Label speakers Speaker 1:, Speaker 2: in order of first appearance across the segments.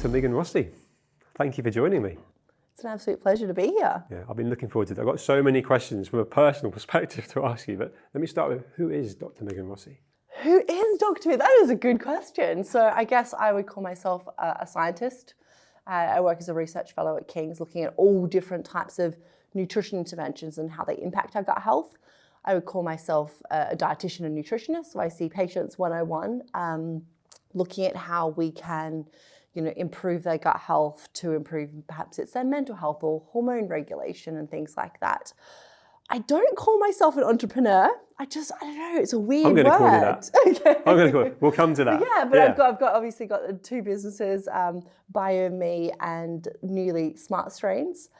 Speaker 1: Dr Megan Rossi. Thank you for joining me.
Speaker 2: It's an absolute pleasure to be here.
Speaker 1: Yeah, I've been looking forward to it. I've got so many questions from a personal perspective to ask you, but let me start with, who is Dr Megan Rossi?
Speaker 2: Who is Dr. That is a good question. So I guess I would call myself a scientist. I work as a research fellow at King's, looking at all different types of nutrition interventions and how they impact our gut health. I would call myself a dietitian and nutritionist. So I see patients 101, looking at how we can, improve their gut health to improve perhaps it's their mental health or hormone regulation and things like that. I don't call myself an entrepreneur. I don't know. It's a weird word.
Speaker 1: I'm going to call you that.
Speaker 2: Okay.
Speaker 1: I'm going to call it. We'll come to that.
Speaker 2: Yeah, but I've obviously got two businesses, BioMe and Newly Smart Strains,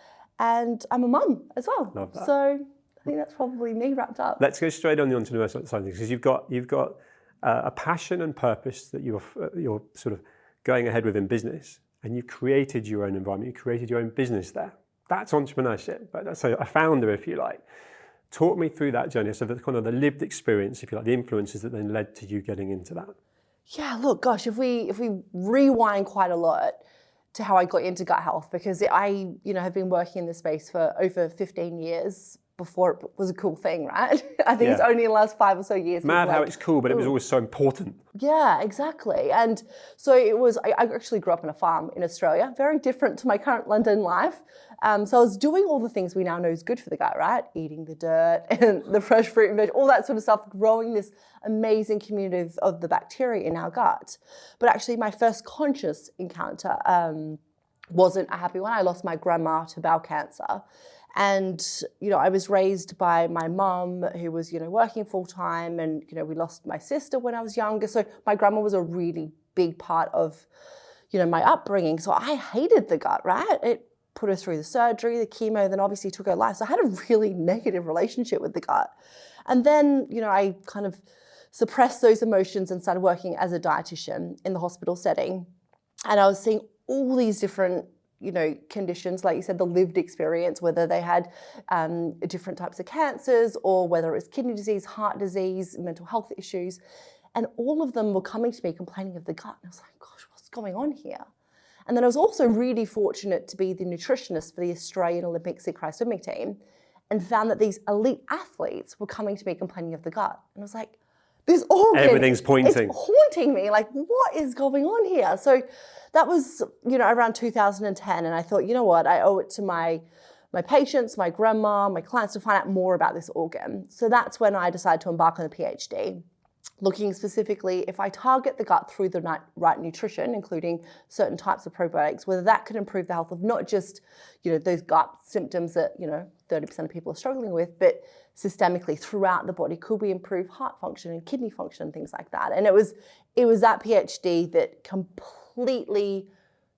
Speaker 2: and I'm a mum as well.
Speaker 1: Love that.
Speaker 2: So I think that's probably me wrapped up.
Speaker 1: Let's go straight on the entrepreneurial side of things, because you've got a passion and purpose that you're sort of going ahead with in business, and you've created your own environment. You created your own business there. That's entrepreneurship. But that's a founder, if you like. Talk me through that journey. So the kind of the lived experience, if you like, the influences that then led to you getting into that.
Speaker 2: Yeah, look, gosh, if we rewind quite a lot to how I got into gut health, because I have been working in this space for over 15 years before it was a cool thing, right? I think it's only in the last 5 or so years.
Speaker 1: Mad how it's cool, but it was always so important.
Speaker 2: Yeah, exactly. And so I actually grew up on a farm in Australia, very different to my current London life. So I was doing all the things we now know is good for the gut, right? Eating the dirt and the fresh fruit and veg, all that sort of stuff, growing this amazing community of the bacteria in our gut. But actually my first conscious encounter wasn't a happy one. I lost my grandma to bowel cancer. And, I was raised by my mum who was, working full time, and, we lost my sister when I was younger. So my grandma was a really big part of, my upbringing. So I hated the gut, right? It put her through the surgery, the chemo, then obviously took her life. So I had a really negative relationship with the gut. And then, I kind of suppressed those emotions and started working as a dietitian in the hospital setting. And I was seeing all these different conditions, like you said, the lived experience, whether they had different types of cancers or whether it was kidney disease, heart disease, mental health issues. And all of them were coming to me complaining of the gut. And I was like, gosh, what's going on here? And then I was also really fortunate to be the nutritionist for the Australian Olympic synchronized swimming team, and found that these elite athletes were coming to me complaining of the gut. And I was like, this organ,
Speaker 1: everything's pointing.
Speaker 2: It's haunting me. Like, what is going on here? So that was, around 2010. And I thought, you know what? I owe it to my patients, my grandma, my clients to find out more about this organ. So that's when I decided to embark on a PhD, looking specifically if I target the gut through the right nutrition, including certain types of probiotics, whether that could improve the health of not just, those gut symptoms that, 30% of people are struggling with, but systemically throughout the body. Could we improve heart function and kidney function and things like that? And it was that PhD that completely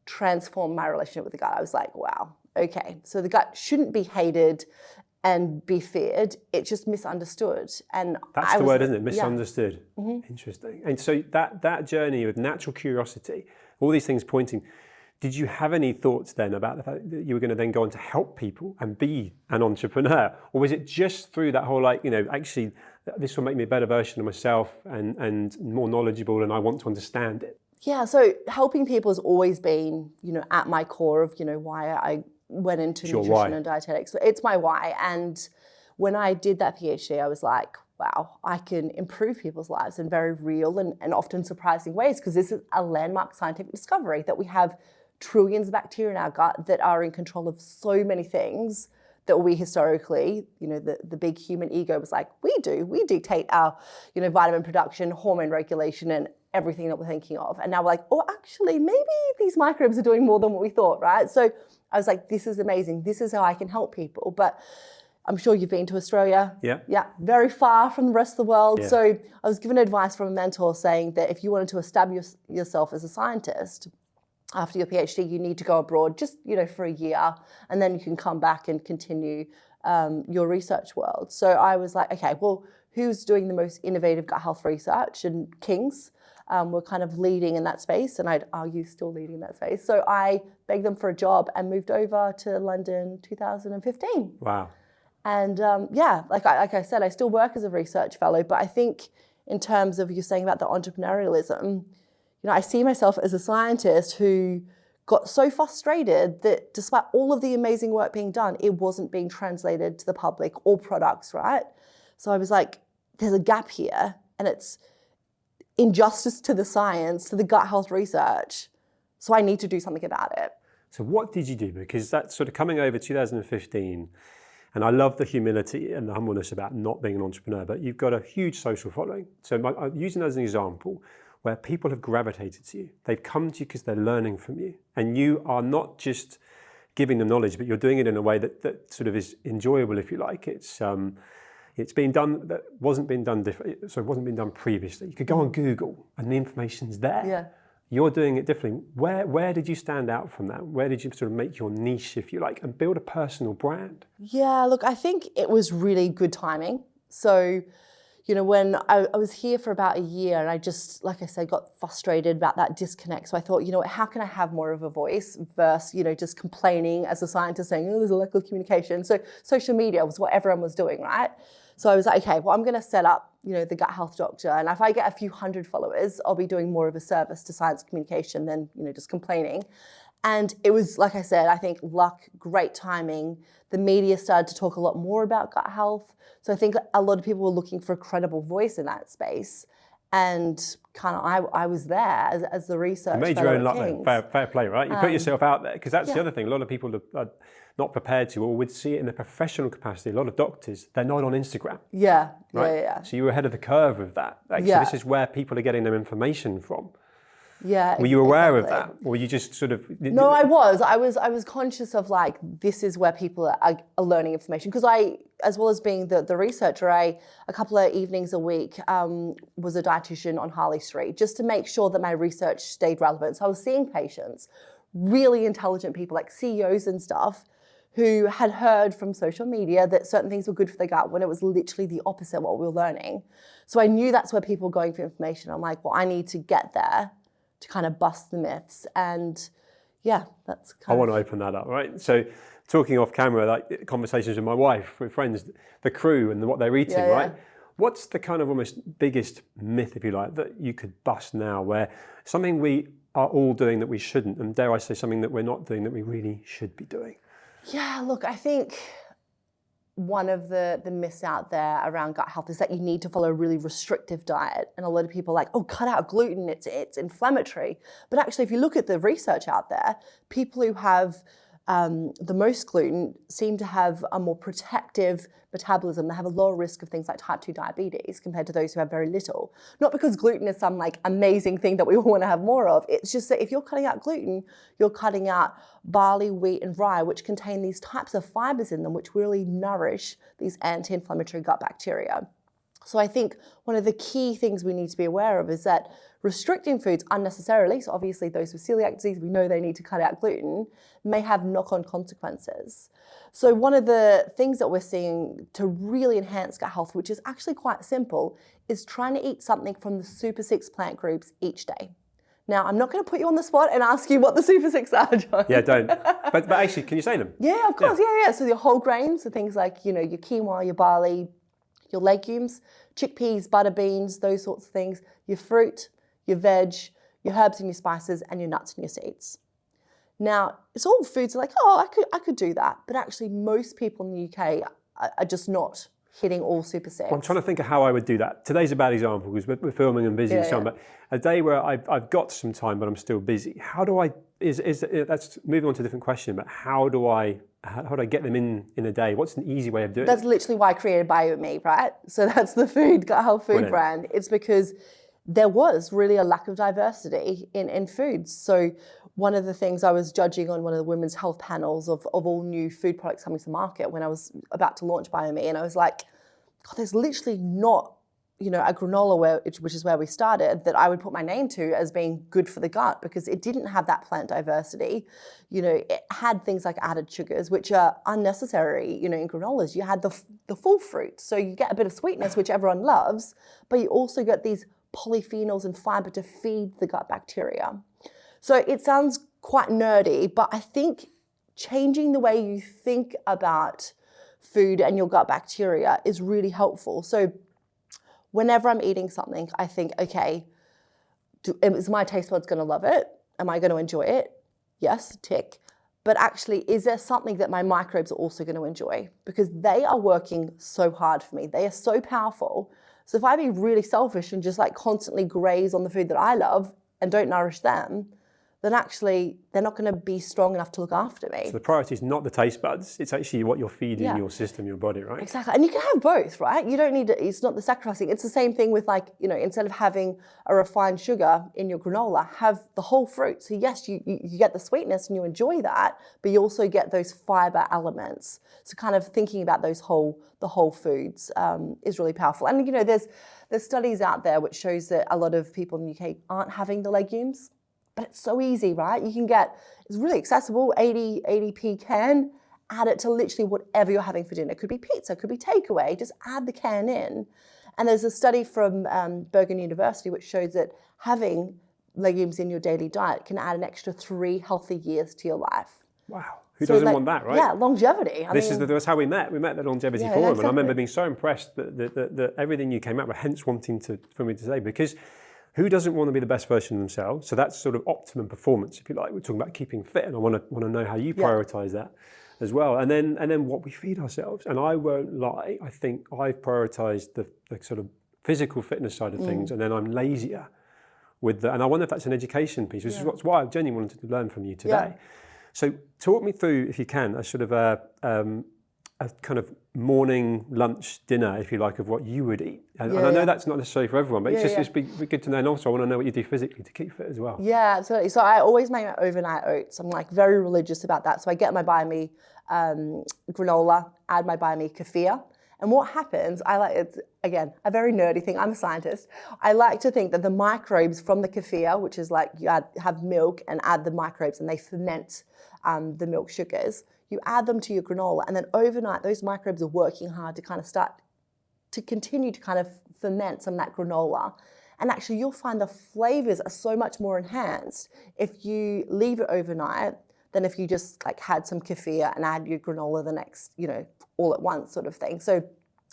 Speaker 2: transformed my relationship with the gut. I was like, wow, okay, so the gut shouldn't be hated and be feared. It's just misunderstood. And
Speaker 1: that's the word, isn't it? Misunderstood. Yeah. Mm-hmm. Interesting. And so that journey with natural curiosity, all these things pointing, did you have any thoughts then about the fact that you were going to then go on to help people and be an entrepreneur? Or was it just through that whole, actually, this will make me a better version of myself and more knowledgeable, and I want to understand it?
Speaker 2: Yeah, so helping people has always been, at my core of, why I went into nutrition and dietetics. It's my why. And when I did that PhD, I was like, wow, I can improve people's lives in very real and often surprising ways, because this is a landmark scientific discovery that we have trillions of bacteria in our gut that are in control of so many things that we historically, the big human ego was like, we dictate our, vitamin production, hormone regulation, and everything that we're thinking of. And now we're like, oh, actually, maybe these microbes are doing more than what we thought, right? So I was like, this is amazing. This is how I can help people. But I'm sure you've been to Australia.
Speaker 1: Yeah.
Speaker 2: Yeah, very far from the rest of the world.
Speaker 1: Yeah.
Speaker 2: So I was given advice from a mentor saying that if you wanted to establish yourself as a scientist, after your PhD, you need to go abroad just, for a year, and then you can come back and continue your research world. So I was like, okay, well, who's doing the most innovative gut health research? And King's were kind of leading in that space, and I'd argue still leading in that space. So I begged them for a job and moved over to London 2015.
Speaker 1: Wow.
Speaker 2: And like I said, I still work as a research fellow, but I think in terms of you're saying about the entrepreneurialism, I see myself as a scientist who got so frustrated that despite all of the amazing work being done, it wasn't being translated to the public or products, right? So I was like, there's a gap here, and it's injustice to the science, to the gut health research. So I need to do something about it.
Speaker 1: So what did you do? Because that's sort of coming over 2015, and I love the humility and the humbleness about not being an entrepreneur, but you've got a huge social following. So I'm using that as an example where people have gravitated to you. They've come to you because they're learning from you. And you are not just giving them knowledge, but you're doing it in a way that sort of is enjoyable, if you like. It's being done that wasn't being done previously. You could go on Google and the information's there.
Speaker 2: Yeah.
Speaker 1: You're doing it differently. Where did you stand out from that? Where did you sort of make your niche, if you like, and build a personal brand?
Speaker 2: Yeah, look, I think it was really good timing. So, when I was here for about a year, and I just, like I said, got frustrated about that disconnect. So I thought, how can I have more of a voice versus, just complaining as a scientist saying, there's a lack of communication. So social media was what everyone was doing, right? So I was like, okay, well, I'm going to set up, the Gut Health Doctor. And if I get a few hundred followers, I'll be doing more of a service to science communication than, just complaining. And it was, like I said, I think luck, great timing. The media started to talk a lot more about gut health. So I think a lot of people were looking for a credible voice in that space. And kind of I was there as the research.
Speaker 1: You made your own luck then, fair play, right? You put yourself out there, because that's the other thing. A lot of people are not prepared to, or would see it in a professional capacity. A lot of doctors, they're not on Instagram.
Speaker 2: Yeah,
Speaker 1: right?
Speaker 2: yeah.
Speaker 1: So you were ahead of the curve with that. So this is where people are getting their information from.
Speaker 2: Yeah.
Speaker 1: Were you aware of that, or were you just sort of?
Speaker 2: No, I was conscious of like, this is where people are learning information, because as well as being the researcher, a couple of evenings a week was a dietitian on Harley Street, just to make sure that my research stayed relevant. So I was seeing patients, really intelligent people like CEOs and stuff, who had heard from social media that certain things were good for the gut when it was literally the opposite of what we were learning. So I knew that's where people were going for information. I'm like, well, I need to get there to kind of bust the myths. And yeah, that's kind
Speaker 1: I want to open that up, right? So talking off camera, like conversations with my wife, with friends, the crew and what they're eating, right? What's the kind of almost biggest myth, if you like, that you could bust now, where something we are all doing that we shouldn't, and dare I say something that we're not doing that we really should be doing?
Speaker 2: Yeah, look, I think one of the myths out there around gut health is that you need to follow a really restrictive diet. And a lot of people are like, oh, cut out gluten, it's inflammatory. But actually, if you look at the research out there, people who have the most gluten seem to have a more protective metabolism. They have a lower risk of things like type 2 diabetes compared to those who have very little. Not because gluten is some like amazing thing that we all want to have more of. It's just that if you're cutting out gluten, you're cutting out barley, wheat, and rye, which contain these types of fibers in them, which really nourish these anti-inflammatory gut bacteria. So I think one of the key things we need to be aware of is that restricting foods unnecessarily, so obviously those with celiac disease, we know they need to cut out gluten, may have knock-on consequences. So one of the things that we're seeing to really enhance gut health, which is actually quite simple, is trying to eat something from the Super 6 plant groups each day. Now, I'm not going to put you on the spot and ask you what the Super 6 are, John.
Speaker 1: Yeah, don't. But actually, can you say them?
Speaker 2: Yeah, of course. Yeah. So your whole grains, so things like, your quinoa, your barley, your legumes, chickpeas, butter beans, those sorts of things, your fruit, your veg, your herbs and your spices, and your nuts and your seeds. Now, it's all foods like, oh, I could do that. But actually, most people in the UK are just not hitting all Super 6.
Speaker 1: Well, I'm trying to think of how I would do that. Today's a bad example because we're filming and busy and so on, but a day where I've got some time but I'm still busy, how do I, that's moving on to a different question, but how do I get them in a day? What's an easy way of doing it?
Speaker 2: That's literally why I created BioMe, right? So that's the gut health food brand. It's because there was really a lack of diversity in foods. So one of the things I was judging on one of the women's health panels of all new food products coming to market when I was about to launch BioMe, and I was like, God, there's literally not, a granola, which is where we started, that I would put my name to as being good for the gut, because it didn't have that plant diversity. It had things like added sugars, which are unnecessary, in granolas. You had the full fruit, so you get a bit of sweetness, which everyone loves, but you also get these polyphenols and fiber to feed the gut bacteria. So it sounds quite nerdy, but I think changing the way you think about food and your gut bacteria is really helpful. So whenever I'm eating something, I think, okay, is my taste buds going to love it? Am I going to enjoy it? Yes, tick. But actually, is there something that my microbes are also going to enjoy? Because they are working so hard for me. They are so powerful. So if I be really selfish and just like constantly graze on the food that I love and don't nourish them, then actually they're not going to be strong enough to look after me.
Speaker 1: So the priority is not the taste buds, it's actually what you're feeding
Speaker 2: Yeah.
Speaker 1: your system, your body, right?
Speaker 2: Exactly. And you can have both, right? You don't need to, it's not the sacrificing. It's the same thing with like, you know, instead of having a refined sugar in your granola, have the whole fruit. So yes, you get the sweetness and you enjoy that, but you also get those fiber elements. So kind of thinking about the whole foods is really powerful. And, you know, there's studies out there which shows that a lot of people in the UK aren't having the legumes. But it's so easy, right? You can get, it's really accessible, 80p can, add it to literally whatever you're having for dinner. It could be pizza, it could be takeaway, just add the can in. And there's a study from Bergen University which shows that having legumes in your daily diet can add an extra 3 healthy years to your life.
Speaker 1: Wow. Who doesn't want that, right?
Speaker 2: Yeah, longevity.
Speaker 1: That's how we met. We met at the Longevity Forum,
Speaker 2: exactly.
Speaker 1: and I remember being so impressed that everything you came up with, hence wanting for me to say, because who doesn't want to be the best version of themselves? So that's sort of optimum performance, if you like. We're talking about keeping fit, and I want to know how you prioritize that as well. And then what we feed ourselves. And I won't lie, I think I've prioritized the sort of physical fitness side of things, and then I'm lazier with and I wonder if that's an education piece, which is why I genuinely wanted to learn from you today. Yeah. So talk me through, if you can, a sort of a kind of morning, lunch, dinner, if you like, of what you would eat. And I know that's not necessarily for everyone, but it's be good to know. And also I want to know what you do physically to keep fit as well.
Speaker 2: Yeah, absolutely. So I always make my overnight oats. I'm like very religious about that. So I get my Buy Me granola, add my Buy Me kefir. And what happens, it's, again, a very nerdy thing. I'm a scientist. I like to think that the microbes from the kefir, which is like you have milk and add the microbes and they ferment the milk sugars, you add them to your granola, and then overnight those microbes are working hard to kind of start to continue to kind of ferment some of that granola. And actually you'll find the flavors are so much more enhanced if you leave it overnight than if you just like had some kefir and add your granola the next, you know, all at once sort of thing. So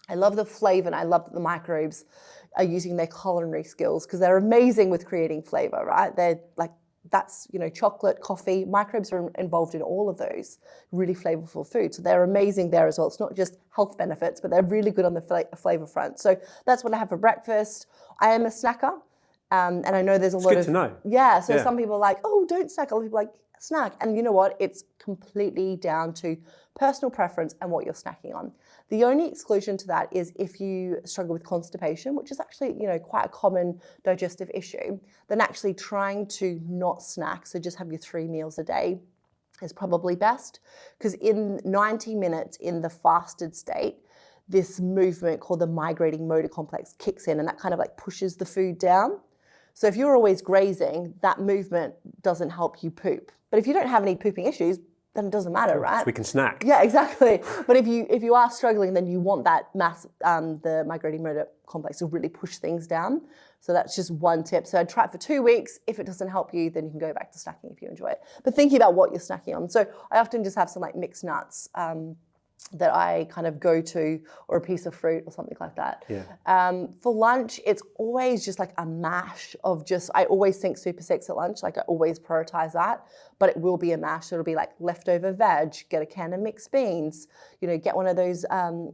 Speaker 2: I love the flavor, and I love that the microbes are using their culinary skills because they're amazing with creating flavor, right? They're like, that's, you know, chocolate, coffee, microbes are involved in all of those really flavorful foods. So they're amazing there as well. It's not just health benefits, but they're really good on the flavor front. So that's what I have for breakfast. I am a snacker. And I know there's a lot of...
Speaker 1: It's good to know.
Speaker 2: Yeah, so some people are like, oh, don't snack. Other people are like, snack. And you know what? It's completely down to personal preference and what you're snacking on. The only exclusion to that is if you struggle with constipation, which is actually, you know, quite a common digestive issue, then actually trying to not snack, so just have your 3 meals a day, is probably best. Because in 90 minutes in the fasted state, this movement called the migrating motor complex kicks in, and that kind of like pushes the food down. So if you're always grazing, that movement doesn't help you poop. But if you don't have any pooping issues, then it doesn't matter, right?
Speaker 1: So we can snack.
Speaker 2: Yeah, exactly. But if you are struggling, then you want that the migrating motor complex to really push things down. So that's just one tip. So I'd try it for 2 weeks. If it doesn't help you, then you can go back to snacking if you enjoy it. But thinking about what you're snacking on. So I often just have some like mixed nuts that I kind of go to, or a piece of fruit or something like that. Yeah. For lunch, it's always just like a mash of I always think Super 6 at lunch, like I always prioritize that, but it will be a mash. It'll be like leftover veg, get a can of mixed beans, you know, get one of those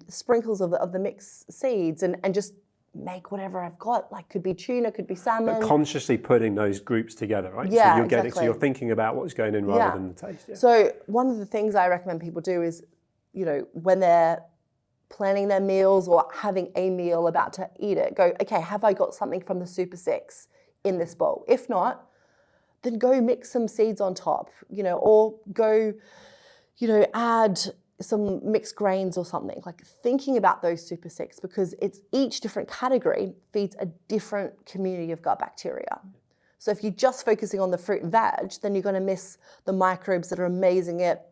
Speaker 2: sprinkles of the mixed seeds and just make whatever I've got. Like could be tuna, could be salmon.
Speaker 1: But consciously putting those groups together, right?
Speaker 2: Yeah,
Speaker 1: so you're
Speaker 2: exactly.
Speaker 1: So you're thinking about what's going in rather than the taste. Yeah.
Speaker 2: So one of the things I recommend people do is, you know, when they're planning their meals or having a meal, about to eat it, go, okay, have I got something from the Super 6 in this bowl? If not, then go mix some seeds on top, you know, or go, you know, add some mixed grains or something. Like thinking about those Super 6, because it's each different category feeds a different community of gut bacteria. So if you're just focusing on the fruit and veg, then you're going to miss the microbes that are amazing at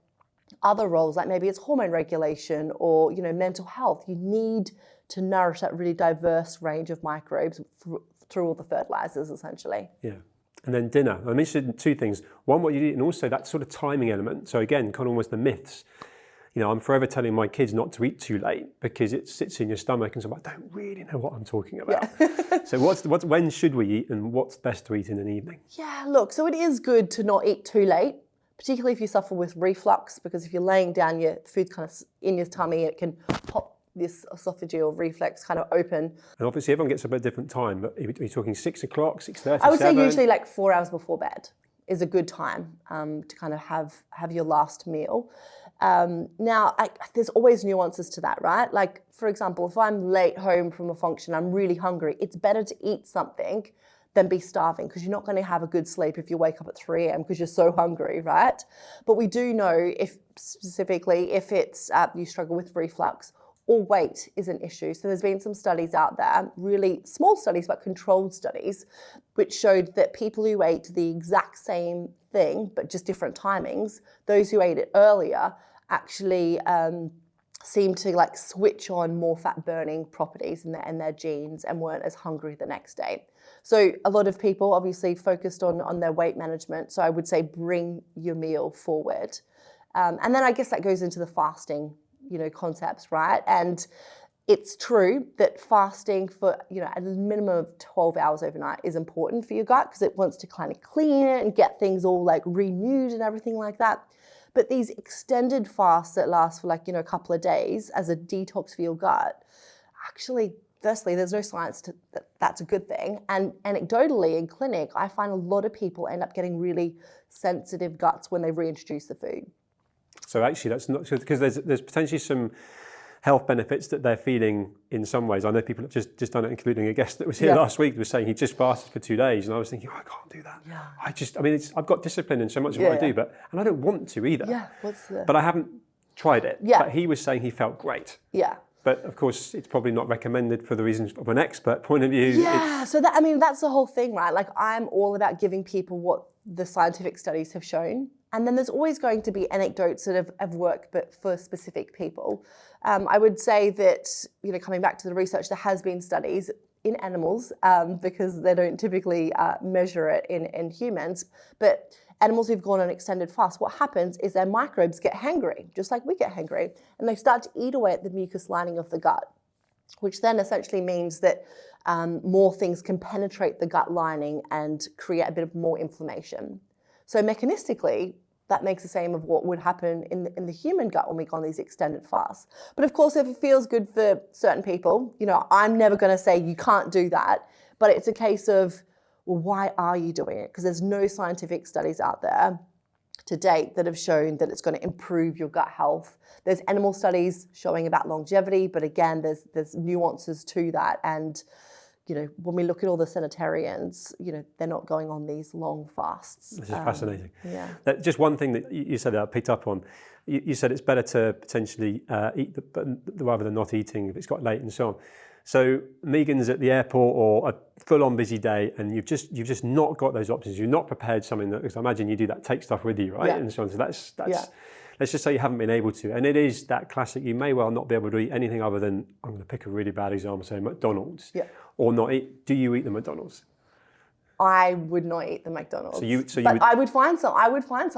Speaker 2: other roles, like maybe it's hormone regulation or, you know, mental health. You need to nourish that really diverse range of microbes through all the fertilizers, essentially.
Speaker 1: Yeah. And then dinner. I'm interested in 2 things. One, what you eat, and also that sort of timing element. So again, kind of almost the myths. You know, I'm forever telling my kids not to eat too late because it sits in your stomach, and so I don't really know what I'm talking about. Yeah. So when should we eat, and what's best to eat in an evening?
Speaker 2: Yeah, look, so it is good to not eat too late, particularly if you suffer with reflux, because if you're laying down, your food's kind of in your tummy, it can pop this esophageal reflex kind of open.
Speaker 1: And obviously everyone gets up at a different time, but are you talking 6 o'clock, 6:30,
Speaker 2: I would say
Speaker 1: 7?
Speaker 2: usually like 4 hours before bed is a good time to kind of have your last meal. Now, there's always nuances to that, right? Like, for example, if I'm late home from a function, I'm really hungry, it's better to eat something than be starving, because you're not going to have a good sleep if you wake up at 3 a.m. because you're so hungry, right? But we do know if it's you struggle with reflux or weight is an issue. So there's been some studies out there, really small studies, but controlled studies, which showed that people who ate the exact same thing, but just different timings, those who ate it earlier actually seemed to like switch on more fat burning properties in their genes and weren't as hungry the next day. So a lot of people obviously focused on their weight management. So I would say bring your meal forward. And then I guess that goes into the fasting, concepts, right? And it's true that fasting for, a minimum of 12 hours overnight is important for your gut, because it wants to kind of clean it and get things all like renewed and everything like that. But these extended fasts that last for like, a couple of days as a detox for your gut, actually, firstly, there's no science that that's a good thing. And anecdotally in clinic, I find a lot of people end up getting really sensitive guts when they reintroduce the food.
Speaker 1: So actually that's not, because there's potentially some health benefits that they're feeling in some ways. I know people have just done it, including a guest that was here last week, was saying he just fasted for 2 days. And I was thinking, I can't do that. Yeah. I've got discipline in so much of what I do, and I don't want to either.
Speaker 2: Yeah.
Speaker 1: But I haven't tried it.
Speaker 2: Yeah.
Speaker 1: But he was saying he felt great.
Speaker 2: Yeah.
Speaker 1: But of course, it's probably not recommended for the reasons of an expert point of view.
Speaker 2: Yeah, so that's the whole thing, right? Like, I'm all about giving people what the scientific studies have shown. And then there's always going to be anecdotes that have worked, but for specific people. I would say that, coming back to the research, there has been studies in animals, because they don't typically measure it in humans, but animals who've gone on extended fast, what happens is their microbes get hangry, just like we get hangry, and they start to eat away at the mucus lining of the gut, which then essentially means that more things can penetrate the gut lining and create a bit of more inflammation. So mechanistically, that makes the same of what would happen in the human gut when we go on these extended fasts. But of course, if it feels good for certain people, I'm never going to say you can't do that, but it's a case of, well, why are you doing it? Because there's no scientific studies out there to date that have shown that it's going to improve your gut health. There's animal studies showing about longevity, but again, there's nuances to that. And, when we look at all the centenarians, they're not going on these long fasts.
Speaker 1: This is fascinating.
Speaker 2: Yeah.
Speaker 1: Just one thing that you said that I picked up on, you said it's better to potentially eat rather than not eating if it's got late and so on. So Megan's at the airport or a full-on busy day, and you've just not got those options. You've not prepared something that, because I imagine you do that, take stuff with you, right?
Speaker 2: Yeah.
Speaker 1: And so on. So that's let's just say you haven't been able to, and it is that classic. You may well not be able to eat anything other than, I'm going to pick a really bad example, say McDonald's, or not eat. Do you eat the McDonald's?
Speaker 2: I would not eat the McDonald's.
Speaker 1: But
Speaker 2: I would find something.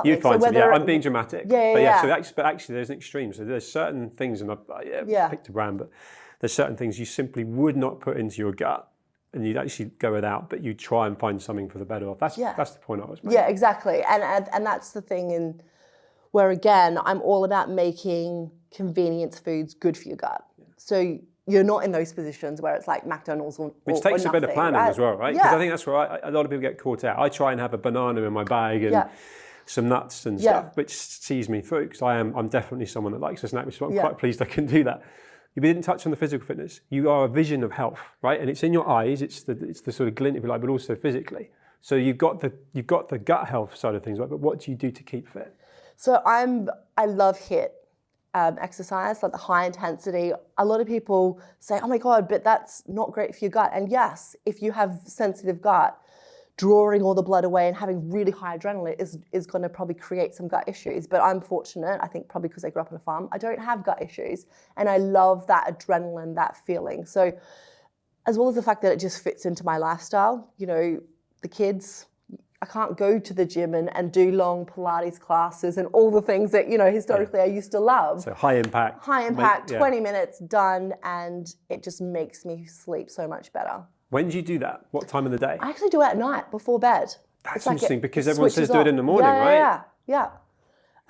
Speaker 1: You'd find something. Yeah, I'm being dramatic.
Speaker 2: Yeah.
Speaker 1: But actually, there's an extreme. So there's certain things, and I picked a brand, but there's certain things you simply would not put into your gut, and you'd actually go without, but you try and find something for the better off. That's the point I was making.
Speaker 2: Yeah, exactly. And that's the thing where, again, I'm all about making convenience foods good for your gut. So you're not in those positions where it's like McDonald's or
Speaker 1: Which takes
Speaker 2: or
Speaker 1: a bit of planning as well, right? Because I think that's where a lot of people get caught out. I try and have a banana in my bag and some nuts and stuff, which sees me through, because I'm definitely someone that likes a snack, which is why I'm quite pleased I can do that. You didn't touch on the physical fitness. You are a vision of health, right? And it's in your eyes. It's the sort of glint, if you like, but also physically. So you've got the gut health side of things, right? But what do you do to keep fit?
Speaker 2: So I love HIIT exercise, like the high intensity. A lot of people say, oh my God, but that's not great for your gut. And yes, if you have sensitive gut, drawing all the blood away and having really high adrenaline is going to probably create some gut issues. But I'm fortunate, I think probably because I grew up on a farm, I don't have gut issues. And I love that adrenaline, that feeling. So as well as the fact that it just fits into my lifestyle, the kids, I can't go to the gym and do long Pilates classes and all the things that, historically I used to love.
Speaker 1: So high impact.
Speaker 2: 20 minutes, done, and it just makes me sleep so much better.
Speaker 1: When do you do that? What time of the day?
Speaker 2: I actually do it at night before bed.
Speaker 1: That's interesting, because everyone says do it in the morning, right?
Speaker 2: Yeah.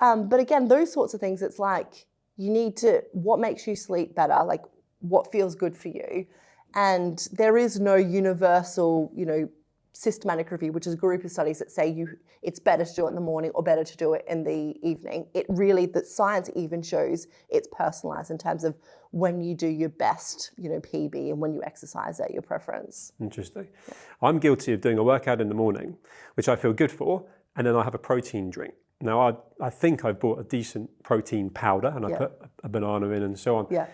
Speaker 2: But again, those sorts of things, it's like you need to, what makes you sleep better, like what feels good for you. And there is no universal, systematic review, which is a group of studies that say it's better to do it in the morning or better to do it in the evening. It really, that science even shows it's personalized in terms of when you do your best, PB, and when you exercise at your preference.
Speaker 1: Interesting. Yeah. I'm guilty of doing a workout in the morning, which I feel good for, and then I have a protein drink. Now, I think I've bought a decent protein powder, and I put a banana in and so on.
Speaker 2: Yeah.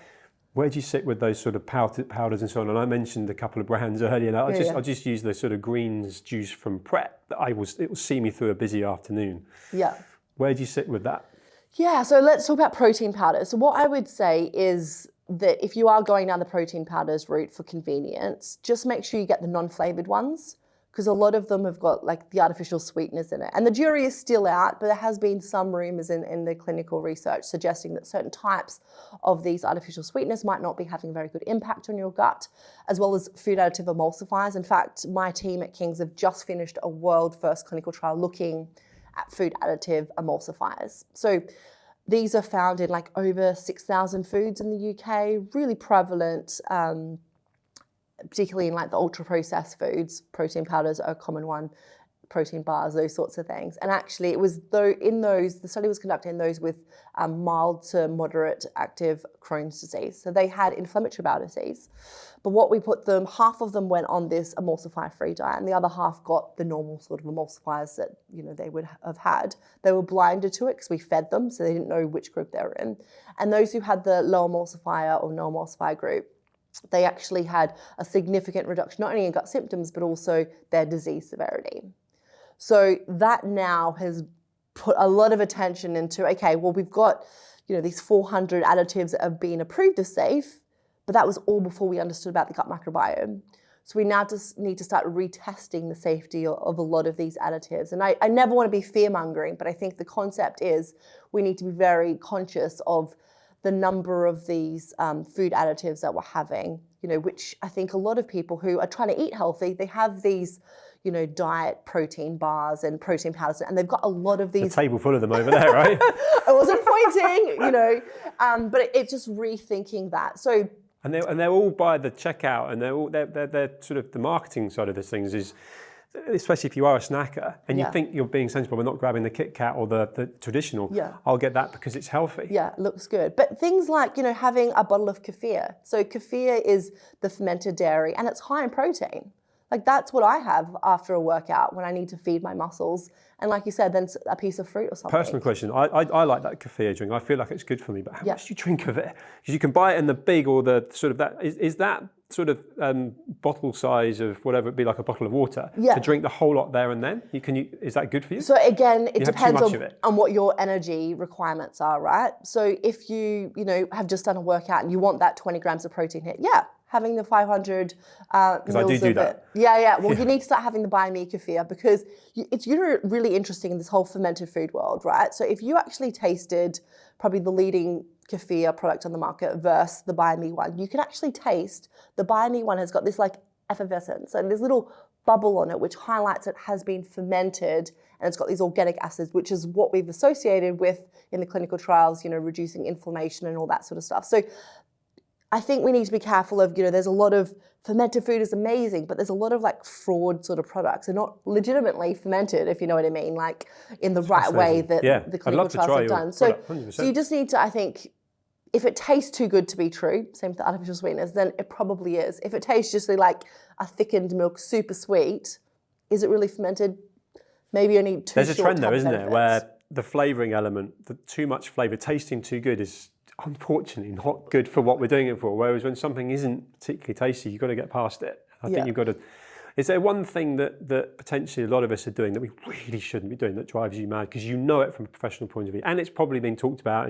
Speaker 1: Where do you sit with those sort of powders and so on? And I mentioned a couple of brands earlier. I just use the sort of greens juice from Pret. It will see me through a busy afternoon.
Speaker 2: Yeah.
Speaker 1: Where do you sit with that?
Speaker 2: Yeah, so let's talk about protein powders. So what I would say is that if you are going down the protein powders route for convenience, just make sure you get the non-flavored ones, because a lot of them have got like the artificial sweeteners in it. And the jury is still out, but there has been some rumors in the clinical research suggesting that certain types of these artificial sweeteners might not be having a very good impact on your gut, as well as food additive emulsifiers. In fact, my team at King's have just finished a world first clinical trial looking at food additive emulsifiers. So these are found in like over 6,000 foods in the UK, really prevalent, particularly in like the ultra processed foods. Protein powders are a common one, protein bars, those sorts of things. And actually it was the study was conducted in those with mild to moderate active Crohn's disease. So they had inflammatory bowel disease. But what we put them, half of them went on this emulsifier-free diet, and the other half got the normal sort of emulsifiers that they would have had. They were blinded to it because we fed them, so they didn't know which group they were in. And those who had the low emulsifier or no emulsifier group, they actually had a significant reduction, not only in gut symptoms, but also their disease severity. So that now has put a lot of attention into, okay, well, we've got, these 400 additives that have been approved as safe, but that was all before we understood about the gut microbiome. So we now just need to start retesting the safety of a lot of these additives. And I never want to be fear-mongering, but I think the concept is we need to be very conscious of the number of these food additives that we're having, which I think a lot of people who are trying to eat healthy, they have these, diet protein bars and protein powders, and they've got a lot of these.
Speaker 1: A table full of them over there, right?
Speaker 2: I wasn't pointing, but it's just rethinking that. So.
Speaker 1: And they're all by the checkout, and they're sort of the marketing side of this things is, especially if you are a snacker and you think you're being sensible, but not grabbing the Kit Kat or the traditional, I'll get that because it's healthy.
Speaker 2: Yeah, it looks good. But things like, having a bottle of kefir. So kefir is the fermented dairy and it's high in protein. Like that's what I have after a workout when I need to feed my muscles. And like you said, then it's a piece of fruit or something.
Speaker 1: Personal question. I like that kefir drink. I feel like it's good for me, but how much do you drink of it? Because you can buy it in the big or the sort of that. Is that sort of bottle size of whatever it be, like a bottle of water, to drink the whole lot there and then? Is that good for you?
Speaker 2: So again, it depends on what your energy requirements are, right? So if you have just done a workout and you want that 20 grams of protein hit, having the 500
Speaker 1: because I do that.
Speaker 2: Well, you need to start having the Buy Me kefir because it's really interesting in this whole fermented food world, right? So if you actually tasted probably the leading kefir product on the market versus the Buy Me one, you can actually taste the Buy Me one has got this like effervescence and this little bubble on it which highlights it has been fermented, and it's got these organic acids, which is what we've associated with in the clinical trials, reducing inflammation and all that sort of stuff. So I think we need to be careful of, there's a lot of fermented food is amazing, but there's a lot of like fraud sort of products. They're not legitimately fermented, if you know what I mean, like in the right way that the clinical trials have done. So you just need to, I think, if it tastes too good to be true, same with the artificial sweeteners, then it probably is. If it tastes just like a thickened milk, super sweet, is it really fermented? Maybe you need two.
Speaker 1: There's a trend though, isn't there, where the flavouring element, the too much flavour, tasting too good is unfortunately not good for what we're doing it for. Whereas when something isn't particularly tasty, you've got to get past it. I think you've got to. Is there one thing that potentially a lot of us are doing that we really shouldn't be doing that drives you mad because you know it from a professional point of view and it's probably been talked about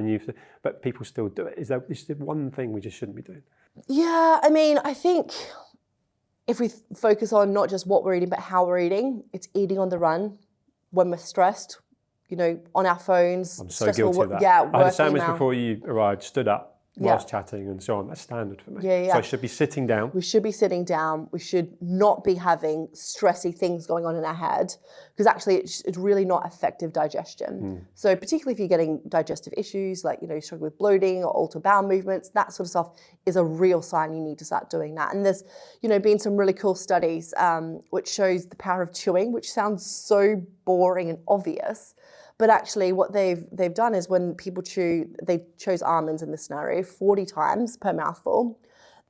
Speaker 1: but people still do it? Is there one thing we just shouldn't be doing?
Speaker 2: Yeah, I mean, I think if we focus on not just what we're eating but how we're eating, it's eating on the run when we're stressed. On our phones.
Speaker 1: I'm so guilty of that.
Speaker 2: Yeah,
Speaker 1: I had a sandwich before you arrived, stood up, whilst chatting and so on. That's standard for me.
Speaker 2: Yeah.
Speaker 1: So I should be sitting down.
Speaker 2: We should be sitting down. We should not be having stressy things going on in our head, because actually it's really not effective digestion. So particularly if you're getting digestive issues, like, you struggle with bloating or altered bowel movements, that sort of stuff is a real sign you need to start doing that. And there's, been some really cool studies which shows the power of chewing, which sounds so boring and obvious. But actually what they've done is when people chew, they chose almonds in this scenario 40 times per mouthful,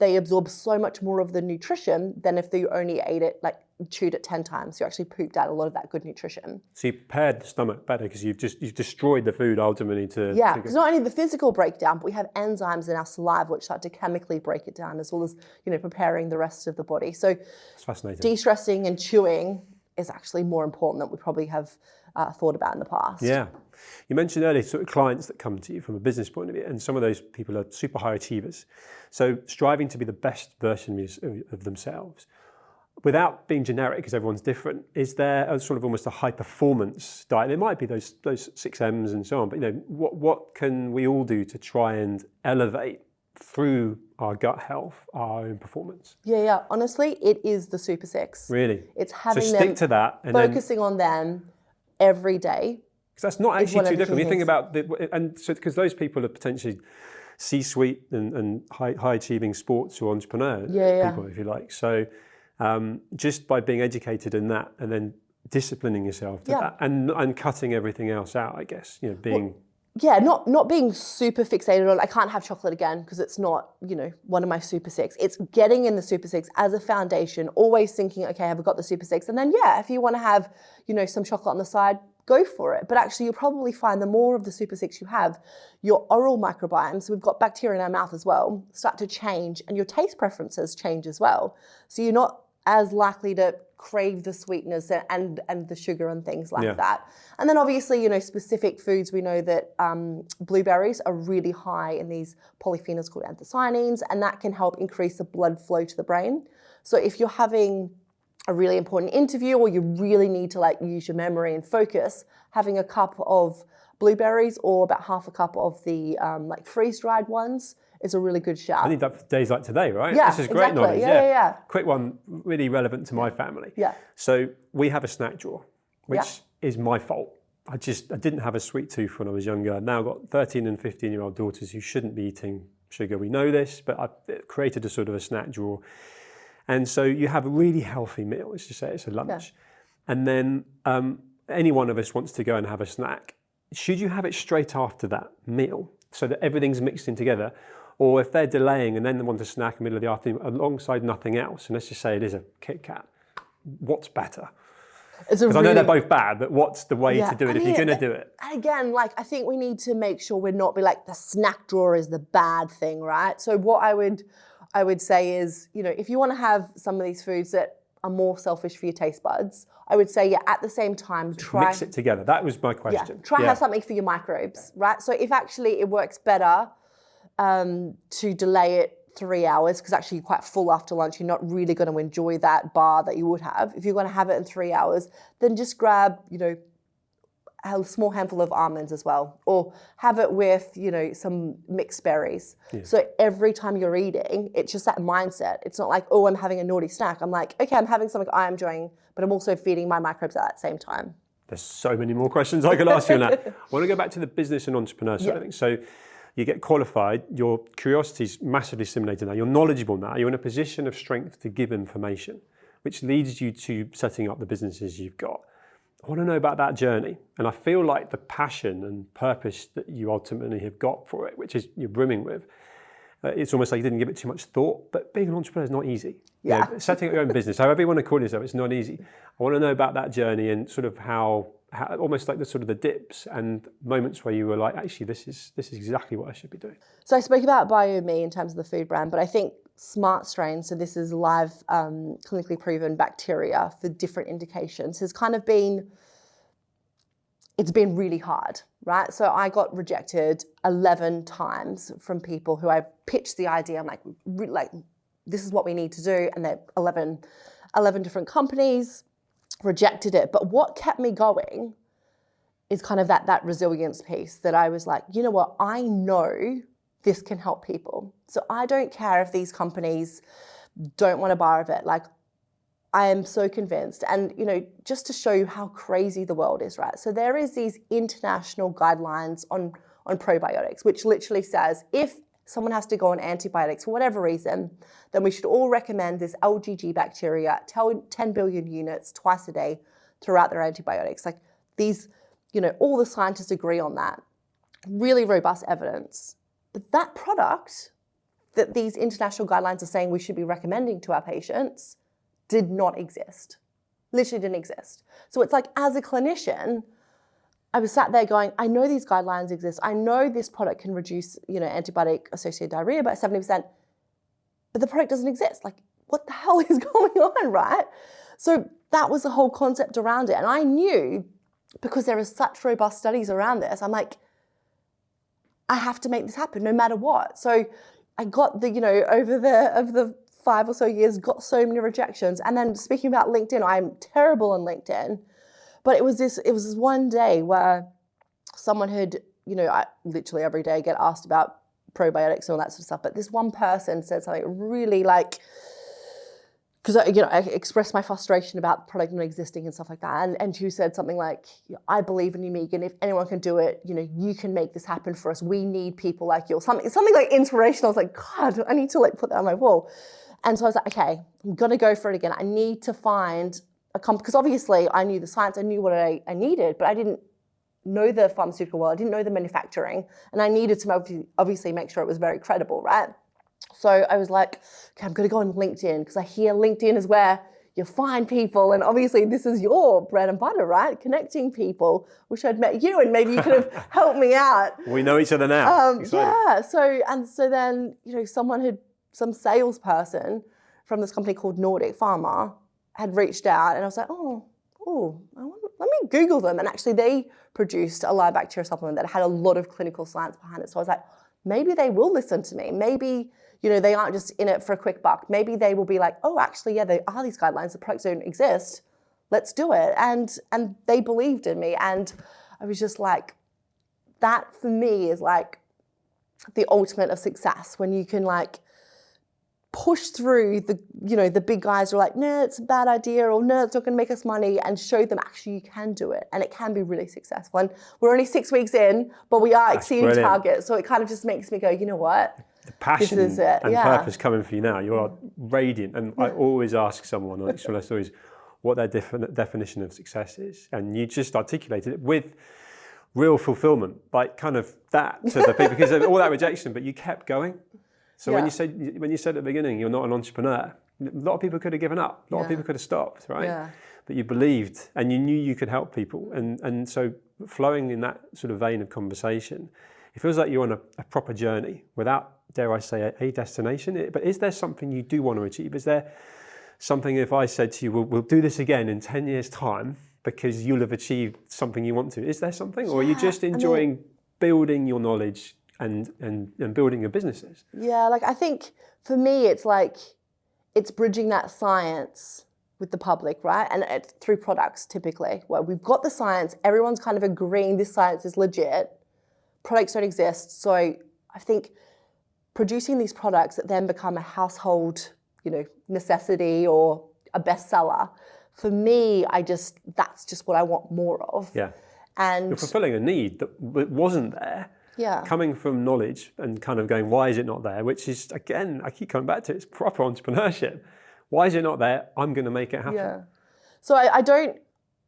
Speaker 2: they absorb so much more of the nutrition than if they only ate it, like chewed it 10 times. You actually pooped out a lot of that good nutrition.
Speaker 1: So you prepared the stomach better because you've destroyed the food ultimately to...
Speaker 2: Yeah, because not only the physical breakdown, but we have enzymes in our saliva which start to chemically break it down, as well as, preparing the rest of the body. So
Speaker 1: that's fascinating.
Speaker 2: De-stressing and chewing is actually more important than we probably have thought about in the past.
Speaker 1: Yeah. You mentioned earlier sort of clients that come to you from a business point of view, and some of those people are super high achievers. So striving to be the best version of themselves. Without being generic, because everyone's different, is there a sort of almost a high performance diet? There might be those 6 M's and so on, but what can we all do to try and elevate through our gut health, our own performance?
Speaker 2: Yeah. Honestly, it is the Super 6.
Speaker 1: Really?
Speaker 2: It's having
Speaker 1: so
Speaker 2: them,
Speaker 1: stick to that, and
Speaker 2: focusing on them every day.
Speaker 1: Because that's not actually too different. You think about because those people are potentially C-suite and high achieving sports or entrepreneurs, people, if you like. So just by being educated in that and then disciplining yourself to that and cutting everything else out, I guess, being...
Speaker 2: not being super fixated on, I can't have chocolate again because it's not, one of my Super 6. It's getting in the Super 6 as a foundation, always thinking, okay, have I got the Super 6? And then, if you want to have, some chocolate on the side, go for it. But actually, you'll probably find the more of the Super 6 you have, your oral microbiome, so we've got bacteria in our mouth as well, start to change, and your taste preferences change as well. So you're not as likely to crave the sweetness and the sugar and things like that. And then obviously, specific foods, we know that blueberries are really high in these polyphenols called anthocyanins, and that can help increase the blood flow to the brain. So if you're having a really important interview or you really need to use your memory and focus, having a cup of blueberries or about half a cup of the freeze-dried ones is a really good shout.
Speaker 1: I need that for days like today, right?
Speaker 2: Yeah,
Speaker 1: this is great
Speaker 2: exactly.
Speaker 1: knowledge.
Speaker 2: Yeah.
Speaker 1: Quick one, really relevant to my family.
Speaker 2: Yeah.
Speaker 1: So we have a snack drawer, which is my fault. I didn't have a sweet tooth when I was younger. I've now got 13 and 15-year-old daughters who shouldn't be eating sugar. We know this, but I've created a sort of a snack drawer. And so you have a really healthy meal, let's just say it's a lunch. Yeah. And then any one of us wants to go and have a snack. Should you have it straight after that meal so that everything's mixed in together? Or if they're delaying and then they want a snack in the middle of the afternoon alongside nothing else, and let's just say it is a Kit Kat, what's better? Because I know they're both bad, but what's the way to do it if you're going to do it?
Speaker 2: Again, I think we need to make sure we're not the snack drawer is the bad thing, right? So what I would say is, if you want to have some of these foods that are more selfish for your taste buds, I would say, at the same time, try...
Speaker 1: Mix it together. That was my question.
Speaker 2: Try have something for your microbes, right? So if actually it works better to delay it 3 hours, because actually you're quite full after lunch, you're not really going to enjoy that bar that you would have. If you're going to have it in 3 hours, then just grab, a small handful of almonds as well, or have it with, some mixed berries. Yeah. So every time you're eating, it's just that mindset. It's not like, oh, I'm having a naughty snack. I'm like, okay, I'm having something I'm enjoying, but I'm also feeding my microbes at that same time.
Speaker 1: There's so many more questions I could ask you on that. I want to go back to the business and entrepreneur side of things. So you get qualified, your curiosity's massively stimulated now, you're knowledgeable now, you're in a position of strength to give information, which leads you to setting up the businesses you've got. I want to know about that journey. And I feel like the passion and purpose that you ultimately have got for it, which is you're brimming with, it's almost like you didn't give it too much thought, but being an entrepreneur is not easy.
Speaker 2: Yeah.
Speaker 1: Setting up your own business, however you want to call yourself, it's not easy. I want to know about that journey and sort of how almost like the sort of the dips and moments where you were like, actually, this is exactly what I should be doing.
Speaker 2: So I spoke about BioMe in terms of the food brand, but I think Smart Strain, so this is live clinically proven bacteria for different indications, has kind of it's been really hard, right? So I got rejected 11 times from people who I pitched the idea. I'm like, this is what we need to do. And they're 11 different companies rejected it. But what kept me going is kind of that resilience piece that I was like, you know what, I know this can help people. So I don't care if these companies don't want a bar of it. Like, I am so convinced. And, just to show you how crazy the world is, right? So there is these international guidelines on probiotics, which literally says if someone has to go on antibiotics for whatever reason, then we should all recommend this LGG bacteria, 10 billion units twice a day throughout their antibiotics. Like these, all the scientists agree on that. Really robust evidence. But that product that these international guidelines are saying we should be recommending to our patients did not exist. Literally didn't exist. So it's like, as a clinician, I was sat there going, I know these guidelines exist. I know this product can reduce, antibiotic-associated diarrhea by 70%, but the product doesn't exist. Like, what the hell is going on, right? So that was the whole concept around it. And I knew, because there are such robust studies around this, I'm like, I have to make this happen no matter what. So I got over the 5 or so years, got so many rejections. And then speaking about LinkedIn, I'm terrible on LinkedIn. But it was this one day where someone had, I literally every day get asked about probiotics and all that sort of stuff. But this one person said something really because I expressed my frustration about the product not existing and stuff like that. And she said something like, I believe in you, Megan. If anyone can do it, you can make this happen for us. We need people like you. Something like inspirational. I was like, God, I need to put that on my wall. And so I was like, okay, I'm going to go for it again. I need to find a company, because obviously I knew the science, I knew what I needed, but I didn't know the pharmaceutical world, I didn't know the manufacturing, and I needed to obviously make sure it was very credible, right? So I was like, okay, I'm going to go on LinkedIn, because I hear LinkedIn is where you find people, and obviously this is your bread and butter, right? Connecting people. Wish I'd met you, and maybe you could have helped me out.
Speaker 1: We know each other now.
Speaker 2: Yeah. So then some salesperson from this company called Nordic Pharma had reached out, and I was like, let me Google them. And actually they produced a live bacteria supplement that had a lot of clinical science behind it. So I was like, maybe they will listen to me. Maybe, they aren't just in it for a quick buck. Maybe they will be like, oh, actually, yeah, there are these guidelines. The products don't exist. Let's do it. And they believed in me. And I was just like, that for me is like the ultimate of success, when you can push through the big guys who are like, no, it's a bad idea, or no, it's not going to make us money, and show them actually you can do it, and it can be really successful. And we're only 6 weeks in, but we are exceeding targets. So it kind of just makes me go, you know what?
Speaker 1: The passion
Speaker 2: this is it.
Speaker 1: and purpose coming for you now. You are radiant. And I always ask someone on each one of my stories what their definition of success is. And you just articulated it with real fulfillment, like kind of that to the people, because of all that rejection, but you kept going. So when you said at the beginning, you're not an entrepreneur, a lot of people could have given up. A lot of people could have stopped, right? Yeah. But you believed, and you knew you could help people. And so flowing in that sort of vein of conversation, it feels like you're on a proper journey without, dare I say, a destination. But is there something you do want to achieve? Is there something, if I said to you, we'll do this again in 10 years' time because you'll have achieved something you want to? Is there something? Or are you just enjoying building your knowledge and building your businesses? Yeah,
Speaker 2: I think for me it's bridging that science with the public, right? And it's through products typically, where we've got the science, everyone's kind of agreeing this science is legit, products don't exist. So I think producing these products that then become a household, necessity or a bestseller, for me, that's just what I want more of.
Speaker 1: Yeah.
Speaker 2: And
Speaker 1: you're fulfilling a need that wasn't there.
Speaker 2: Yeah.
Speaker 1: Coming from knowledge and kind of going, why is it not there? Which is, again, I keep coming back to it, it's proper entrepreneurship. Why is it not there? I'm going to make it happen.
Speaker 2: Yeah. So I don't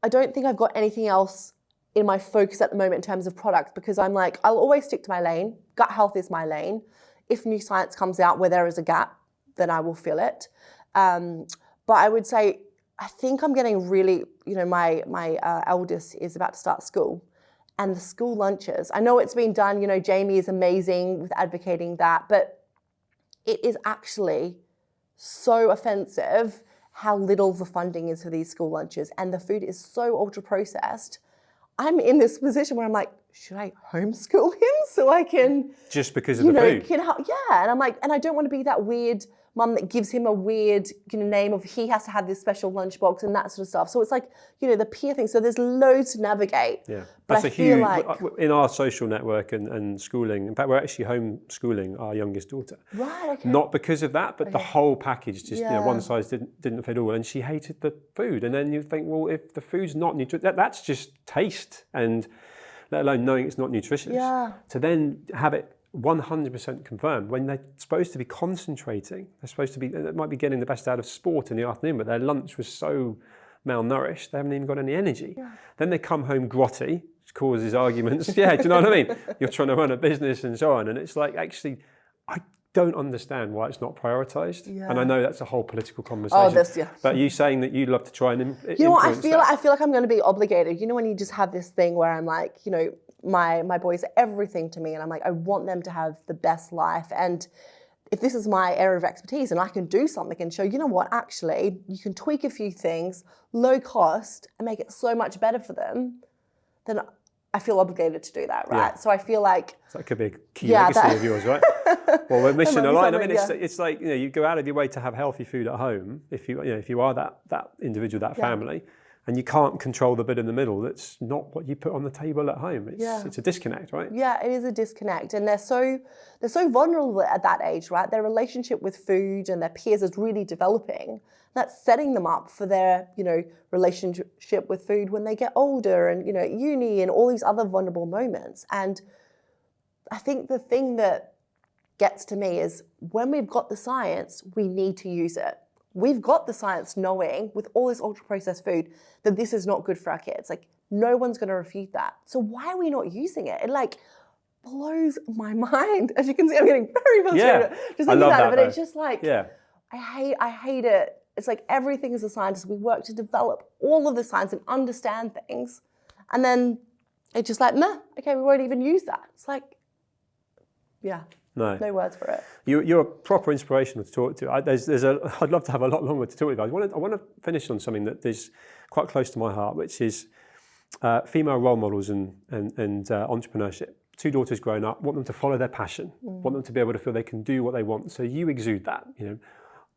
Speaker 2: think I've got anything else in my focus at the moment in terms of products, because I'm like, I'll always stick to my lane. Gut health is my lane. If new science comes out where there is a gap, then I will fill it. But I would say, I think I'm getting really, my eldest is about to start school. And the school lunches, I know it's been done, Jamie is amazing with advocating that, but it is actually so offensive how little the funding is for these school lunches, and the food is so ultra processed. I'm in this position where I'm like, should I homeschool him so I can...
Speaker 1: Just because of the food?
Speaker 2: And I'm like, and I don't want to be that weird mum that gives him a weird, name of he has to have this special lunchbox and that sort of stuff. So it's like, the peer thing. So there's loads to navigate.
Speaker 1: Yeah,
Speaker 2: but
Speaker 1: that's
Speaker 2: I feel like
Speaker 1: in our social network and schooling. In fact, we're actually homeschooling our youngest daughter.
Speaker 2: Right. Okay.
Speaker 1: Not because of that, but the whole package. Just one size didn't fit all, and she hated the food. And then you think, well, if the food's not nutritious, that's just taste, and let alone knowing it's not nutritious.
Speaker 2: Yeah.
Speaker 1: To then have it 100% confirmed when they're supposed to be concentrating, they might be getting the best out of sport in the afternoon, but their lunch was so malnourished they haven't even got any energy. Yeah. Then they come home grotty, which causes arguments. Yeah, do you know what I mean? You're trying to run a business and so on, and it's like, actually, I don't understand why it's not prioritised. Yeah. And I know that's a whole political conversation. But you saying that you'd love to try and influence
Speaker 2: I feel like I'm going to be obligated. When you just have this thing where I'm like, my boys are everything to me, and I'm like, I want them to have the best life. And if this is my area of expertise and I can do something and show, actually, you can tweak a few things, low cost, and make it so much better for them, then I feel obligated to do that, right? Yeah. So I feel like...
Speaker 1: So that could be a key legacy of yours, right? Well, we're missing a line. I mean, it's like, you go out of your way to have healthy food at home if you are that individual, that family. And you can't control the bit in the middle that's not what you put on the table at home. It's a disconnect, right?
Speaker 2: Yeah, it is a disconnect. And they're so vulnerable at that age, right? Their relationship with food and their peers is really developing. That's setting them up for their, relationship with food when they get older and, uni and all these other vulnerable moments. And I think the thing that gets to me is when we've got the science, we need to use it. We've got the science knowing with all this ultra-processed food that this is not good for our kids. Like, no one's going to refute that. So why are we not using it? It blows my mind. As you can see, I'm getting very frustrated just thinking about it. But it's just like, I hate it. It's like everything as a scientist, we work to develop all of the science and understand things. And then it's just like, nah, okay, we won't even use that. It's like, no words for it.
Speaker 1: You're a proper inspiration to talk to. I'd love to have a lot longer to talk with you. I want to finish on something that is quite close to my heart, which is female role models and entrepreneurship. 2 daughters growing up, want them to follow their passion, want them to be able to feel they can do what they want. So you exude that.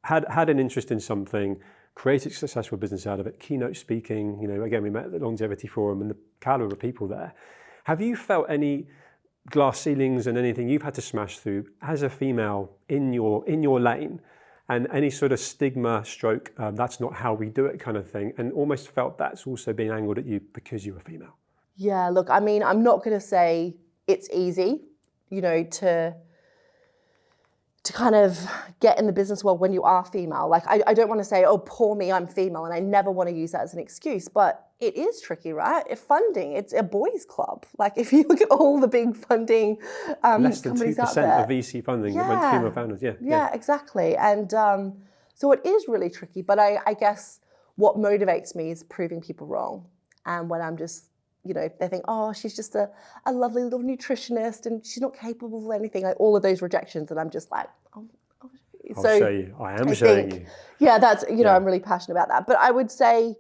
Speaker 1: Had an interest in something, created a successful business out of it, keynote speaking. Again, we met at the Longevity Forum and the caliber of people there. Have you felt any glass ceilings and anything you've had to smash through as a female in your lane, and any sort of stigma stroke, that's not how we do it kind of thing, and almost felt that's also being angled at you because you were female?
Speaker 2: Yeah, look, I mean, I'm not going to say it's easy, to kind of get in the business world when you are female. Like, I don't want to say, oh, poor me, I'm female, and I never want to use that as an excuse, but it is tricky, right? Funding, it's a boys' club. Like, if you look at all the big funding
Speaker 1: less than
Speaker 2: companies
Speaker 1: 2%
Speaker 2: out there,
Speaker 1: of VC funding that went to female founders,
Speaker 2: Yeah, exactly. And so it is really tricky, but I guess what motivates me is proving people wrong. And when I'm just, they think, oh, she's just a lovely little nutritionist and she's not capable of anything, like all of those rejections, and I'm just like,
Speaker 1: I'll show you. I am showing you.
Speaker 2: Yeah, that's, I'm really passionate about that. But I would say,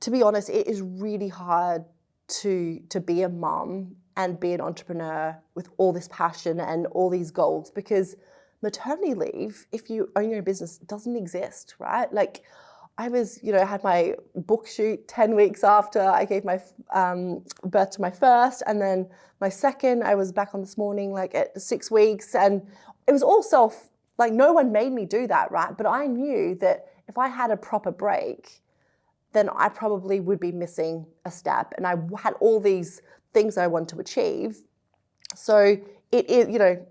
Speaker 2: to be honest, it is really hard to be a mum and be an entrepreneur with all this passion and all these goals, because maternity leave, if you own your own business, doesn't exist, right? Like, I was, had my book shoot 10 weeks after I gave my birth to my first, and then my second, I was back on this morning, like at 6 weeks, and it was all no one made me do that, right? But I knew that if I had a proper break, then I probably would be missing a step, and I had all these things I want to achieve. So it is,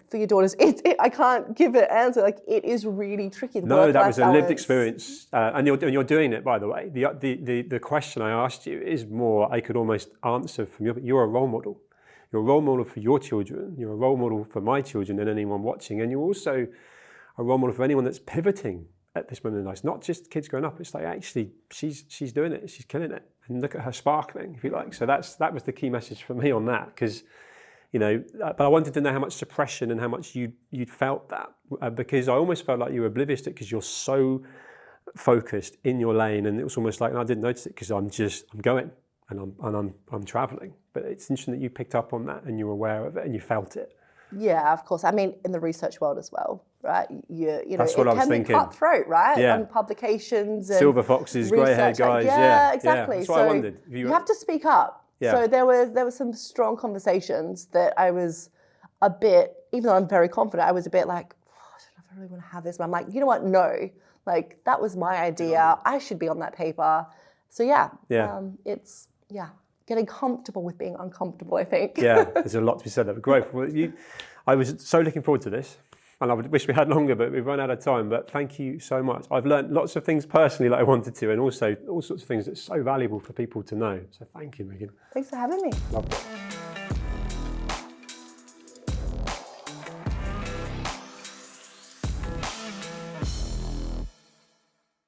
Speaker 2: for your daughters, I can't give an answer. Like, it is really tricky.
Speaker 1: No, that was a lived experience, and you're doing it, by the way. The question I asked you is more, I could almost answer from you're a role model. You're a role model for your children. You're a role model for my children and anyone watching. And you're also a role model for anyone that's pivoting at this moment in life. It's not just kids growing up. It's like, actually, she's doing it. She's killing it. And look at her sparkling, if you like. So that was the key message for me on that, because but I wanted to know how much suppression and how much you'd felt that, because I almost felt like you were oblivious to it because you're so focused in your lane, and it was almost like, and I didn't notice it because I'm going and I'm traveling. But it's interesting that you picked up on that and you were aware of it and you felt it.
Speaker 2: Yeah, of course. I mean, in the research world as well, right? You know,
Speaker 1: That's what
Speaker 2: it
Speaker 1: I was
Speaker 2: can be
Speaker 1: thinking.
Speaker 2: cutthroat, right?
Speaker 1: Yeah.
Speaker 2: On publications and
Speaker 1: Silver foxes, grey-haired
Speaker 2: research.
Speaker 1: guys.
Speaker 2: Yeah, exactly.
Speaker 1: That's what I wondered.
Speaker 2: You have to speak up.
Speaker 1: Yeah.
Speaker 2: So there were some strong conversations that I was a bit, even though I'm very confident, I was a bit like, I don't know if I really want to have this. But I'm like, you know what? No. Like, that was my idea. I should be on that paper. So it's getting comfortable with being uncomfortable, I think.
Speaker 1: Yeah, there's a lot to be said about growth. Well, I was so looking forward to this, and I would wish we had longer, but we've run out of time. But thank you so much. I've learned lots of things personally that I wanted to, and also all sorts of things that's so valuable for people to know. So thank you, Megan.
Speaker 2: Thanks for having me.
Speaker 1: Love it.